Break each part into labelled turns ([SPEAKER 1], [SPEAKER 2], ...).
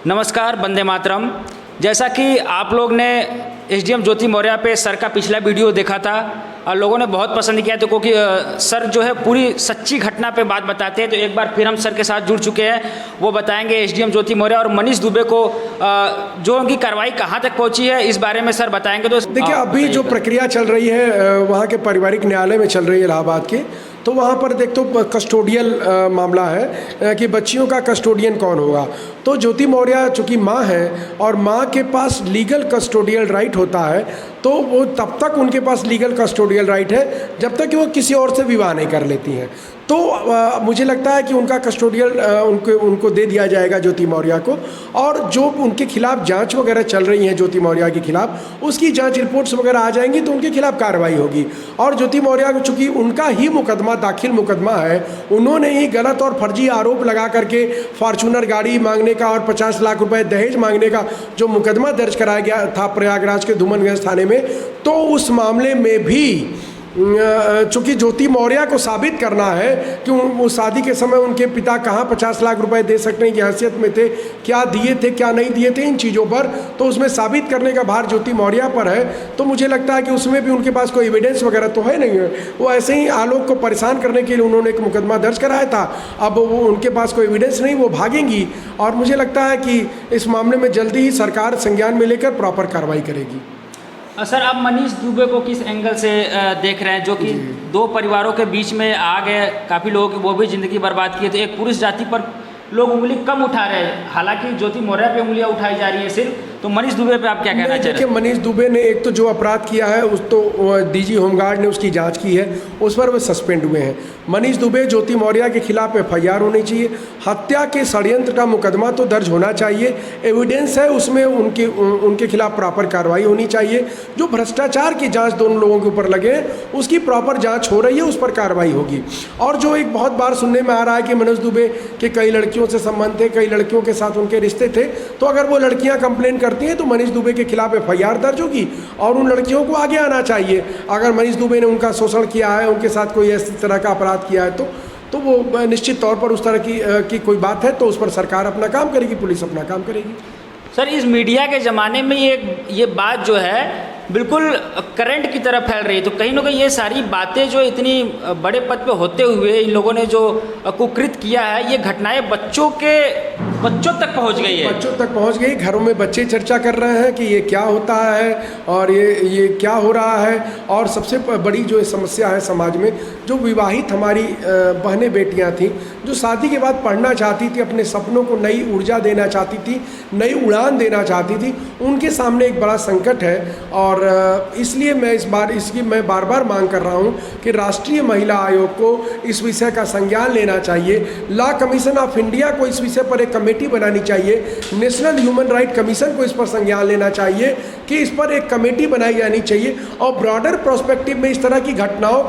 [SPEAKER 1] नमस्कार, वंदे मातरम। जैसा कि आप लोग ने एसडीएम ज्योति मौर्य पे सर का पिछला वीडियो देखा था और लोगों ने बहुत पसंद किया, तो क्योंकि सर जो है पूरी सच्ची घटना पे बात बताते हैं, तो एक बार फिर हम सर के साथ जुड़ चुके हैं। वो बताएंगे एसडीएम ज्योति मौर्य और मनीष दुबे को जो उनकी कार्रवाई कहाँ तक पहुँची है, इस बारे में सर बताएंगे। तो
[SPEAKER 2] देखिए, अभी जो प्रक्रिया चल रही है वहाँ के पारिवारिक न्यायालय में चल रही है इलाहाबाद के, तो वहाँ पर देख तो कस्टोडियल मामला है कि बच्चियों का कस्टोडियन कौन होगा। तो ज्योति मौर्य चूँकि माँ है और माँ के पास लीगल कस्टोडियल राइट होता है, तो वो तब तक उनके पास लीगल कस्टोडियल राइट है जब तक कि वो किसी और से विवाह नहीं कर लेती हैं। तो मुझे लगता है कि उनका कस्टोडियल उनको दे दिया जाएगा ज्योति मौर्य को, और जो उनके खिलाफ जांच वगैरह चल रही है ज्योति मौर्य के खिलाफ, उसकी जांच रिपोर्ट्स वगैरह आ जाएंगी तो उनके खिलाफ कार्रवाई होगी। और ज्योति मौर्य को चूँकि उनका ही दाखिल मुकदमा है, उन्होंने ही गलत और फर्जी आरोप लगा करके फॉर्चूनर गाड़ी मांगने का और 50 लाख रुपए दहेज मांगने का जो मुकदमा दर्ज कराया गया था प्रयागराज के धूमनगंज थाने में, तो उस मामले में भी चूँकि ज्योति मौर्य को साबित करना है कि वो शादी के समय उनके पिता कहाँ 50 लाख रुपए दे सकने की हैसियत में थे, क्या दिए थे क्या नहीं दिए थे, इन चीज़ों पर तो उसमें साबित करने का भार ज्योति मौर्य पर है। तो मुझे लगता है कि उसमें भी उनके पास कोई एविडेंस वगैरह तो है नहीं है। वो ऐसे ही आलोक को परेशान करने के लिए उन्होंने एक मुकदमा दर्ज कराया था। अब वो उनके पास कोई एविडेंस नहीं, वो भागेंगी, और मुझे लगता है कि इस मामले में जल्दी ही सरकार संज्ञान में लेकर प्रॉपर कार्रवाई करेगी।
[SPEAKER 1] सर, आप मनीष दुबे को किस एंगल से देख रहे हैं, जो कि दो परिवारों के बीच में आ गए, काफ़ी लोगों की वो भी ज़िंदगी बर्बाद की है, तो एक पुरुष जाति पर लोग उंगली कम उठा रहे हैं, हालांकि ज्योति मौर्य पे उंगलियां उठाई जा रही है सिर्फ, तो मनीष दुबे पे आप क्या कहना चाहते हैं?
[SPEAKER 2] देखिए, मनीष दुबे ने एक तो जो अपराध किया है उस तो डीजी होमगार्ड ने उसकी जांच की है, उस पर वे सस्पेंड हुए हैं। मनीष दुबे ज्योति मौर्य के खिलाफ एफआईआर होनी चाहिए, हत्या के षड्यंत्र का मुकदमा तो दर्ज होना चाहिए, एविडेंस है उसमें उनके खिलाफ प्रॉपर कार्रवाई होनी चाहिए। जो भ्रष्टाचार की जाँच दोनों लोगों के ऊपर लगे उसकी प्रॉपर जाँच हो रही है, उस पर कार्रवाई होगी। और जो एक बहुत बार सुनने में आ रहा है कि मनीष दुबे के कई लड़कियों से संबंध थे, कई लड़कियों के साथ उनके रिश्ते थे, तो अगर वो लड़कियां कंप्लेन करती हैं तो मनीष दुबे के खिलाफ एफआईआर दर्ज होगी और उन लड़कियों को आगे आना चाहिए। अगर मनीष दुबे ने उनका शोषण किया है, उनके साथ कोई इस तरह का अपराध किया है, तो वो निश्चित तौर पर उस तरह की कोई बात है तो उस पर सरकार अपना काम करेगी, पुलिस अपना काम करेगी।
[SPEAKER 1] सर, इस मीडिया के ज़माने में ये बात जो है बिल्कुल करंट की तरह फैल रही है, तो कहीं ना कहीं ये सारी बातें जो इतनी बड़े पद पे होते हुए इन लोगों ने जो कुकृत किया है, ये घटनाएं बच्चों तक पहुंच गई है,
[SPEAKER 2] बच्चों तक पहुंच गई। घरों में बच्चे चर्चा कर रहे हैं कि ये क्या होता है और ये क्या हो रहा है। और सबसे बड़ी जो समस्या है समाज में, जो विवाहित हमारी बहनें बेटियां थीं, जो शादी के बाद पढ़ना चाहती थी, अपने सपनों को नई ऊर्जा देना चाहती थी, नई उड़ान देना चाहती थी, उनके सामने एक बड़ा संकट है। और इसलिए मैं बार बार मांग कर रहा हूं कि राष्ट्रीय महिला आयोग को इस विषय का संज्ञान लेना चाहिए। लॉ कमीशन ऑफ इंडिया को इस विषय पर एक कमेटी बनानी चाहिए, नेशनल ह्यूमन राइट कमीशन को इस पर संज्ञान लेना चाहिए कि इस पर एक कमेटी बनाई जानी चाहिए और ब्रॉडर प्रोस्पेक्टिव में इस तरह की घटनाओं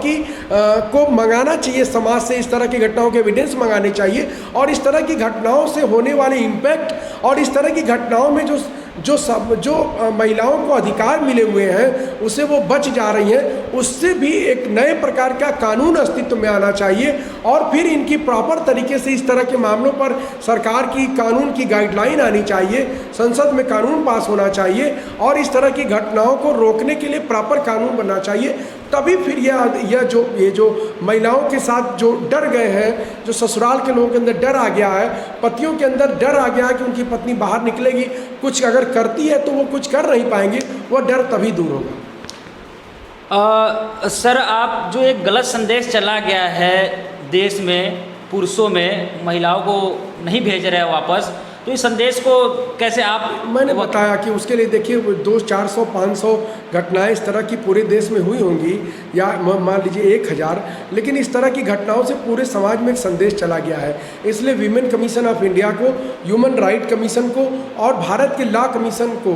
[SPEAKER 2] को मंगाना चाहिए, समाज से इस तरह की घटनाओं के एविडेंस मंगाने चाहिए। और इस तरह की घटनाओं से होने वाले इम्पैक्ट और इस तरह की घटनाओं में जो महिलाओं को अधिकार मिले हुए हैं उससे वो बच जा रही हैं, उससे भी एक नए प्रकार का कानून अस्तित्व में आना चाहिए। और फिर इनकी प्रॉपर तरीके से इस तरह के मामलों पर सरकार की कानून की गाइडलाइन आनी चाहिए, संसद में कानून पास होना चाहिए और इस तरह की घटनाओं को रोकने के लिए प्रॉपर कानून बनना चाहिए। तभी फिर ये जो महिलाओं के साथ जो डर गए हैं, जो ससुराल के लोगों के अंदर डर आ गया है, पतियों के अंदर डर आ गया है कि उनकी पत्नी बाहर निकलेगी, कुछ अगर करती है तो वो कुछ कर नहीं पाएंगे, वो डर तभी दूर होगा।
[SPEAKER 1] सर, आप जो एक गलत संदेश चला गया है देश में, पुरुषों में महिलाओं को नहीं भेज रहे हैं वापस, तो इस संदेश को कैसे आप?
[SPEAKER 2] मैंने बताया कि उसके लिए देखिए 400-500 घटनाएं इस तरह की पूरे देश में हुई होंगी, या मान लीजिए 1000, लेकिन इस तरह की घटनाओं से पूरे समाज में एक संदेश चला गया है। इसलिए वीमेन कमीशन ऑफ इंडिया को, ह्यूमन राइट कमीशन को और भारत के लॉ कमीशन को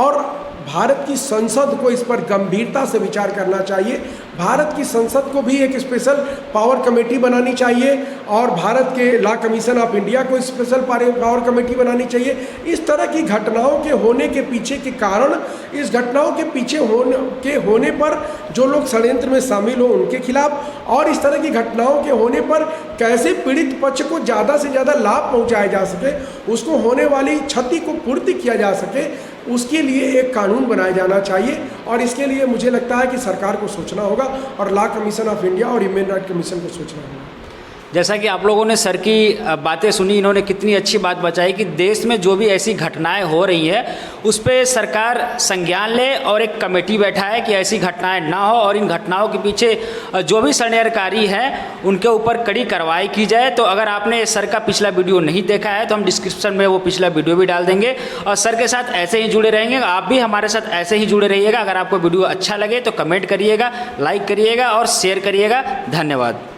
[SPEAKER 2] और भारत की संसद को इस पर गंभीरता से विचार करना चाहिए। भारत की संसद को भी एक स्पेशल पावर कमेटी बनानी चाहिए और भारत के लॉ कमीशन ऑफ इंडिया को स्पेशल पावर कमेटी बनानी चाहिए। इस तरह की घटनाओं के होने के पीछे के कारण, इस घटनाओं के पीछे होने पर जो लोग षड्यंत्र में शामिल हो उनके खिलाफ, और इस तरह की घटनाओं के होने पर कैसे पीड़ित पक्ष को ज़्यादा से ज़्यादा लाभ पहुंचाया जा सके, उसको होने वाली क्षति को पूर्ति किया जा सके, उसके लिए एक कानून बनाया जाना चाहिए। और इसके लिए मुझे लगता है कि सरकार को सोचना होगा और लॉ कमीशन ऑफ इंडिया और ह्यूमन राइट कमीशन को सोचना होगा।
[SPEAKER 1] जैसा कि आप लोगों ने सर की बातें सुनी, इन्होंने कितनी अच्छी बात बताई कि देश में जो भी ऐसी घटनाएं हो रही हैं उस पर सरकार संज्ञान ले और एक कमेटी बैठाए कि ऐसी घटनाएं ना हो, और इन घटनाओं के पीछे जो भी षड्यंत्रकारी हैं उनके ऊपर कड़ी कार्रवाई की जाए। तो अगर आपने सर का पिछला वीडियो नहीं देखा है तो हम डिस्क्रिप्शन में वो पिछला वीडियो भी डाल देंगे, और सर के साथ ऐसे ही जुड़े रहेंगे। आप भी हमारे साथ ऐसे ही जुड़े रहिएगा। अगर आपको वीडियो अच्छा लगे तो कमेंट करिएगा, लाइक करिएगा और शेयर करिएगा। धन्यवाद।